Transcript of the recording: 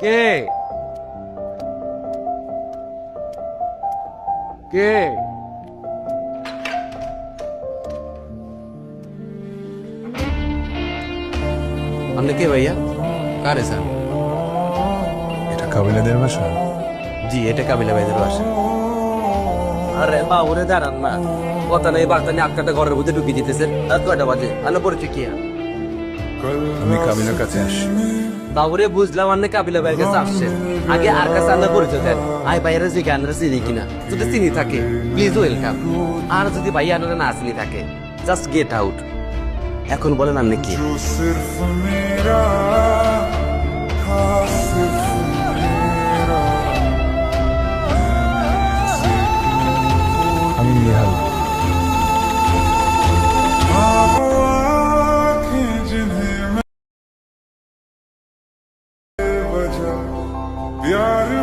কে কে আপনি কে ভাইয়া? কারে স্যার? এটা কাবিলাদের বাসা? জি, এটা কাবিলা ভাইদের বাসা। আরে বা ওরে দাঁড়ান না, কথা নেই বার্তা নেই, আপনারটা ঘরের মধ্যে ঢুকিয়ে দিতেছেন। রাত কয়টা বাজে? আলো পরিচয় কি? আমি কাবিলার কাছে আসি। বাবুরে বুঝলাম আপনি কাবিলা ভাইয়ের কাছে আসছেন, আগে আর কাছে আল্লাহ পরিচয় দেন। আই ভাইয়েরা যে গানরা চিনি কিনা, যদি চিনি থাকে প্লিজ ওয়েলকাম। আর যদি ভাই আনারা না চিনি থাকে জাস্ট গেট আউট। এখন বলেন আপনি কি? আমি নিহাল। प्यार